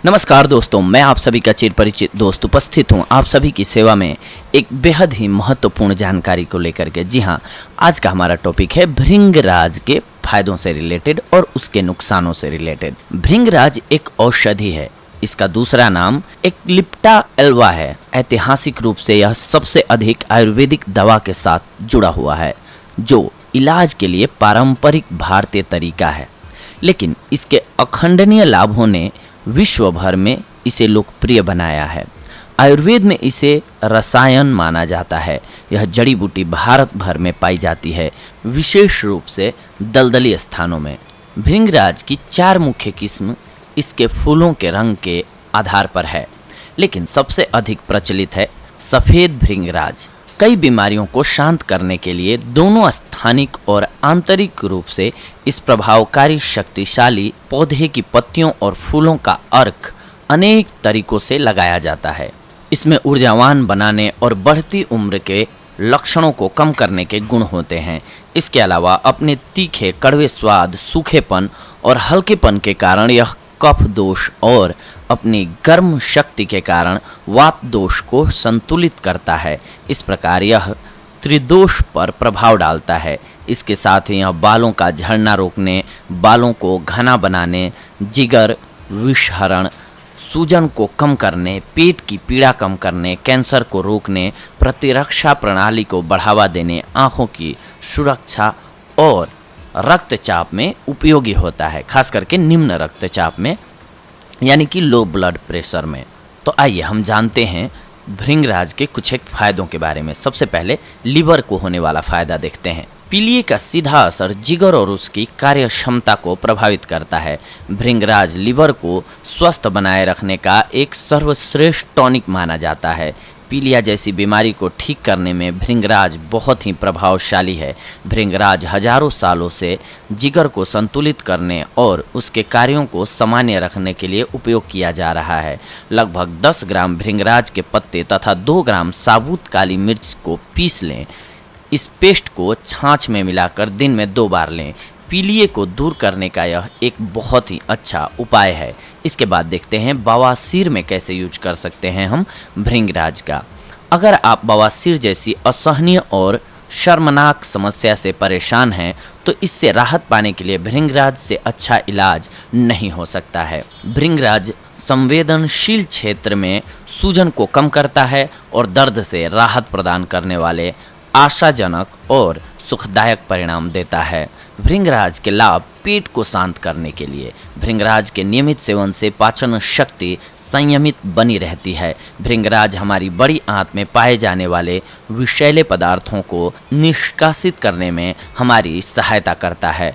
नमस्कार दोस्तों, मैं आप सभी का चिर परिचित दोस्त उपस्थित हूं आप सभी की सेवा में एक बेहद ही महत्वपूर्ण जानकारी को लेकर के। जी हां, आज का हमारा टॉपिक है भृंगराज के फायदों से रिलेटेड और उसके नुकसानों से रिलेटेड। भृंगराज एक औषधि है। इसका दूसरा नाम एक्लिप्टा एल्वा है। ऐतिहासिक रूप से यह सबसे अधिक आयुर्वेदिक दवा के साथ जुड़ा हुआ है, जो इलाज के लिए पारंपरिक भारतीय तरीका है। लेकिन इसके अखंडनीय लाभों ने विश्व भर में इसे लोकप्रिय बनाया है। आयुर्वेद में इसे रसायन माना जाता है। यह जड़ी बूटी भारत भर में पाई जाती है, विशेष रूप से दलदली स्थानों में। भृंगराज की 4 मुख्य किस्म इसके फूलों के रंग के आधार पर है, लेकिन सबसे अधिक प्रचलित है सफ़ेद भृंगराज। कई बीमारियों को शांत करने के लिए दोनों स्थानिक और आंतरिक रूप से इस प्रभावकारी शक्तिशाली पौधे की पत्तियों और फूलों का अर्क अनेक तरीकों से लगाया जाता है। इसमें ऊर्जावान बनाने और बढ़ती उम्र के लक्षणों को कम करने के गुण होते हैं। इसके अलावा अपने तीखे कड़वे स्वाद, सूखेपन और हल्केपन के कारण यह कफ दोष और अपनी गर्म शक्ति के कारण वात दोष को संतुलित करता है। इस प्रकार यह त्रिदोष पर प्रभाव डालता है। इसके साथ ही यह बालों का झड़ना रोकने, बालों को घना बनाने, जिगर विषहरण, सूजन को कम करने, पेट की पीड़ा कम करने, कैंसर को रोकने, प्रतिरक्षा प्रणाली को बढ़ावा देने, आँखों की सुरक्षा और रक्तचाप में उपयोगी होता है, खास करके निम्न रक्तचाप में, यानी कि लो ब्लड प्रेशर में। तो आइए हम जानते हैं भृंगराज के कुछ एक फायदों के बारे में। सबसे पहले लीवर को होने वाला फायदा देखते हैं। पीलिए का सीधा असर जिगर और उसकी कार्य क्षमता को प्रभावित करता है। भृंगराज लीवर को स्वस्थ बनाए रखने का एक सर्वश्रेष्ठ टॉनिक माना जाता है। पीलिया जैसी बीमारी को ठीक करने में भृंगराज बहुत ही प्रभावशाली है। भृंगराज हजारों सालों से जिगर को संतुलित करने और उसके कार्यों को सामान्य रखने के लिए उपयोग किया जा रहा है। लगभग 10 ग्राम भृंगराज के पत्ते तथा 2 ग्राम साबुत काली मिर्च को पीस लें। इस पेस्ट को छाछ में मिलाकर दिन में 2 बार लें। पीलिए को दूर करने का यह एक बहुत ही अच्छा उपाय है। इसके बाद देखते हैं बवासीर में कैसे यूज कर सकते हैं हम भृंगराज का। अगर आप बवासीर जैसी असहनीय और शर्मनाक समस्या से परेशान हैं, तो इससे राहत पाने के लिए भृंगराज से अच्छा इलाज नहीं हो सकता है। भृंगराज संवेदनशील क्षेत्र में सूजन को कम करता है और दर्द से राहत प्रदान करने वाले आशाजनक और सुखदायक परिणाम देता है। भृंगराज के लाभ पेट को शांत करने के लिए। भृंगराज के नियमित सेवन से पाचन शक्ति संयमित बनी रहती है। भृंगराज हमारी बड़ी आंत में पाए जाने वाले विषैले पदार्थों को निष्कासित करने में हमारी सहायता करता है।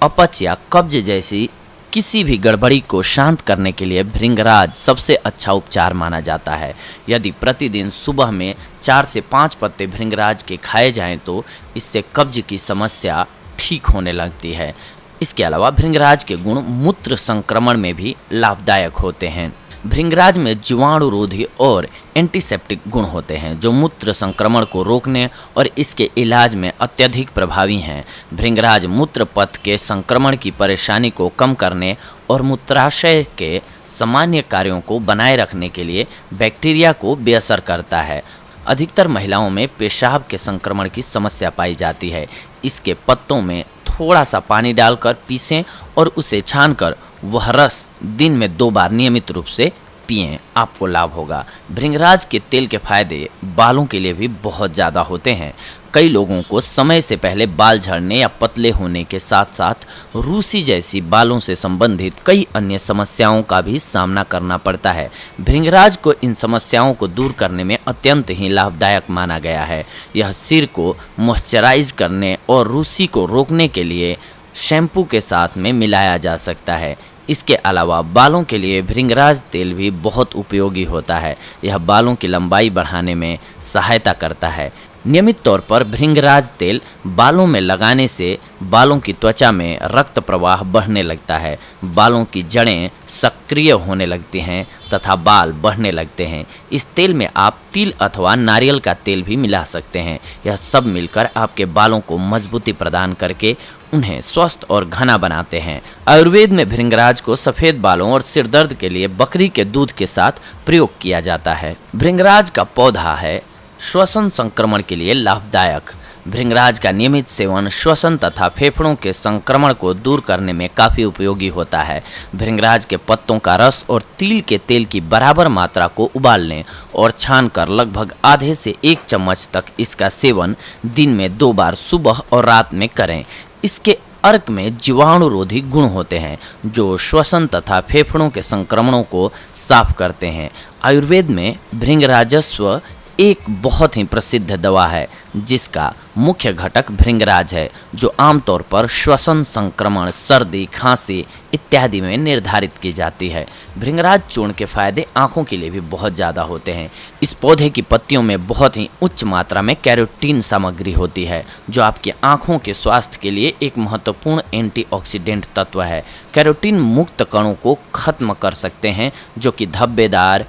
अपच या कब्ज जैसी किसी भी गड़बड़ी को शांत करने के लिए भृंगराज सबसे अच्छा उपचार माना जाता है। यदि प्रतिदिन सुबह में 4 से 5 पत्ते भृंगराज के खाए जाएं, तो इससे कब्ज की समस्या ठीक होने लगती है। इसके अलावा भृंगराज के गुण मूत्र संक्रमण में भी लाभदायक होते हैं। भृंगराज में जीवाणुरोधी और एंटीसेप्टिक गुण होते हैं, जो मूत्र संक्रमण को रोकने और इसके इलाज में अत्यधिक प्रभावी हैं। भृंगराज मूत्र पथ के संक्रमण की परेशानी को कम करने और मूत्राशय के सामान्य कार्यों को बनाए रखने के लिए बैक्टीरिया को बेअसर करता है। अधिकतर महिलाओं में पेशाब के संक्रमण की समस्या पाई जाती है। इसके पत्तों में थोड़ा सा पानी डालकर पीसें और उसे छानकर वह रस दिन में 2 बार नियमित रूप से पिएं, आपको लाभ होगा। भृंगराज के तेल के फायदे बालों के लिए भी बहुत ज़्यादा होते हैं। कई लोगों को समय से पहले बाल झड़ने या पतले होने के साथ साथ रूसी जैसी बालों से संबंधित कई अन्य समस्याओं का भी सामना करना पड़ता है। भृंगराज को इन समस्याओं को दूर करने में अत्यंत ही लाभदायक माना गया है। यह सिर को मॉइस्चराइज करने और रूसी को रोकने के लिए शैम्पू के साथ में मिलाया जा सकता है। इसके अलावा बालों के लिए भृंगराज तेल भी बहुत उपयोगी होता है। यह बालों की लंबाई बढ़ाने में सहायता करता है। नियमित तौर पर भृंगराज तेल बालों में लगाने से बालों की त्वचा में रक्त प्रवाह बढ़ने लगता है, बालों की जड़ें सक्रिय होने लगती हैं तथा बाल बढ़ने लगते हैं। इस तेल में आप तिल अथवा नारियल का तेल भी मिला सकते हैं। यह सब मिलकर आपके बालों को मजबूती प्रदान करके उन्हें स्वस्थ और घना बनाते हैं। आयुर्वेद में भृंगराज को सफ़ेद बालों और सिर दर्द के लिए बकरी के दूध के साथ प्रयोग किया जाता है। भृंगराज का पौधा है श्वसन संक्रमण के लिए लाभदायक। भृंगराज का नियमित सेवन श्वसन तथा फेफड़ों के संक्रमण को दूर करने में काफ़ी उपयोगी होता है। भृंगराज के पत्तों का रस और तिल के तेल की बराबर मात्रा को उबाल लें और छानकर लगभग आधे से 1 चम्मच तक इसका सेवन दिन में 2 बार सुबह और रात में करें। इसके अर्क में जीवाणुरोधी गुण होते हैं जो श्वसन तथा फेफड़ों के संक्रमणों को साफ करते हैं। आयुर्वेद में भृंगराजस्व एक बहुत ही प्रसिद्ध दवा है जिसका मुख्य घटक भृंगराज है, जो आमतौर पर श्वसन संक्रमण, सर्दी, खांसी इत्यादि में निर्धारित की जाती है। भृंगराज चूर्ण के फायदे आँखों के लिए भी बहुत ज़्यादा होते हैं। इस पौधे की पत्तियों में बहुत ही उच्च मात्रा में कैरोटीन सामग्री होती है जो आपकी आँखों के स्वास्थ्य के लिए एक महत्वपूर्ण एंटीऑक्सीडेंट तत्व है। कैरोटीन मुक्त कणों को खत्म कर सकते हैं जो कि धब्बेदार,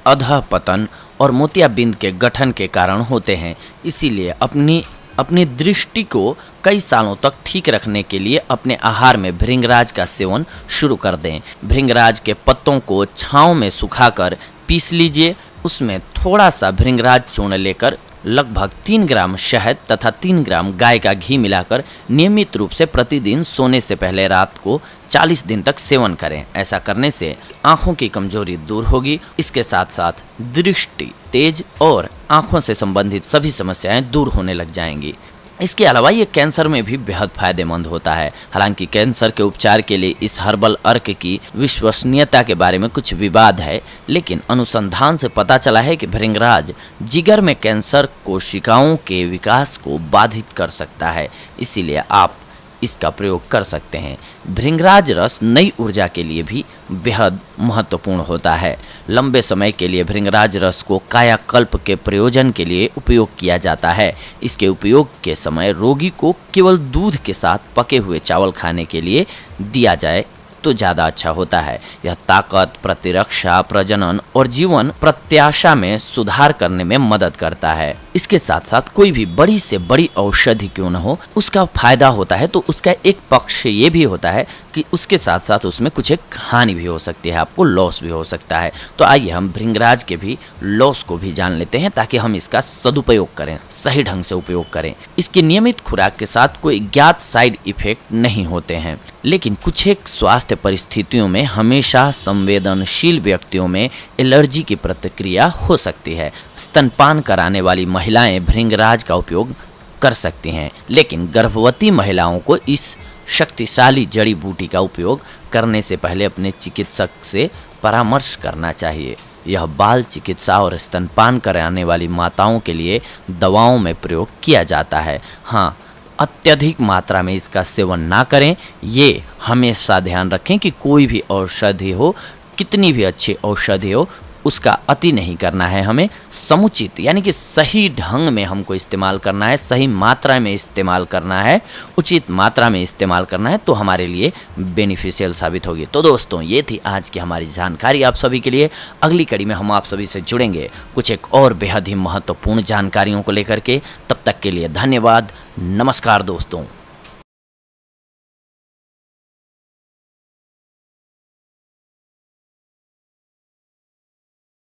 अधःपतन और मोतियाबिंद के गठन के कारण होते हैं। इसीलिए अपनी दृष्टि को कई सालों तक ठीक रखने के लिए अपने आहार में भृंगराज का सेवन शुरू कर दें। भृंगराज के पत्तों को छांव में सुखाकर पीस लीजिए। उसमें थोड़ा सा भृंगराज चूर्ण लेकर लगभग 3 ग्राम शहद तथा 3 ग्राम गाय का घी मिलाकर नियमित रूप से प्रतिदिन सोने से पहले रात को 40 दिन तक सेवन करें। ऐसा करने से आँखों की कमजोरी दूर होगी। इसके साथ साथ दृष्टि तेज और आँखों से संबंधित सभी समस्याएं दूर होने लग जाएंगी। इसके अलावा ये कैंसर में भी बेहद फायदेमंद होता है। हालांकि कैंसर के उपचार के लिए इस हर्बल अर्क की विश्वसनीयता के बारे में कुछ विवाद है, लेकिन अनुसंधान से पता चला है कि भृंगराज जिगर में कैंसर कोशिकाओं के विकास को बाधित कर सकता है। इसीलिए आप इसका प्रयोग कर सकते हैं। भृंगराज रस नई ऊर्जा के लिए भी बेहद महत्वपूर्ण होता है। लंबे समय के लिए भृंगराज रस को कायाकल्प के प्रयोजन के लिए उपयोग किया जाता है। इसके उपयोग के समय रोगी को केवल दूध के साथ पके हुए चावल खाने के लिए दिया जाए तो ज़्यादा अच्छा होता है। यह ताकत, प्रतिरक्षा, प्रजनन और जीवन प्रत्याशा में सुधार करने में मदद करता है। इसके साथ साथ कोई भी बड़ी से बड़ी औषधि क्यों न हो, उसका फायदा होता है तो उसका एक पक्ष ये भी होता है कि उसके साथ साथ उसमें कुछ एक हानि भी हो सकती है, आपको लॉस भी हो सकता है। तो आइए हम भृंगराज के भी लॉस को भी जान लेते हैं ताकि हम इसका सदुपयोग करें, सही ढंग से उपयोग करें। इसकी नियमित खुराक के साथ कोई ज्ञात साइड इफेक्ट नहीं होते हैं, लेकिन कुछ एक स्वास्थ्य परिस्थितियों में हमेशा संवेदनशील व्यक्तियों में एलर्जी की प्रतिक्रिया हो सकती है। स्तनपान कराने वाली महिलाएं भृंगराज का उपयोग कर सकती हैं, लेकिन गर्भवती महिलाओं को इस शक्तिशाली जड़ी बूटी का उपयोग करने से पहले अपने चिकित्सक से परामर्श करना चाहिए। यह बाल चिकित्सा और स्तनपान कराने वाली माताओं के लिए दवाओं में प्रयोग किया जाता है। हाँ, अत्यधिक मात्रा में इसका सेवन ना करें। ये हमेशा ध्यान रखें कि कोई भी औषधि हो, कितनी भी अच्छी औषधि हो, उसका अति नहीं करना है। हमें समुचित यानी कि सही ढंग में हमको इस्तेमाल करना है, सही मात्रा में इस्तेमाल करना है, उचित मात्रा में इस्तेमाल करना है, तो हमारे लिए बेनिफिशियल साबित होगी। तो दोस्तों, ये थी आज की हमारी जानकारी आप सभी के लिए। अगली कड़ी में हम आप सभी से जुड़ेंगे कुछ एक और बेहद ही महत्वपूर्ण जानकारियों को लेकर के। तब तक के लिए धन्यवाद। नमस्कार दोस्तों।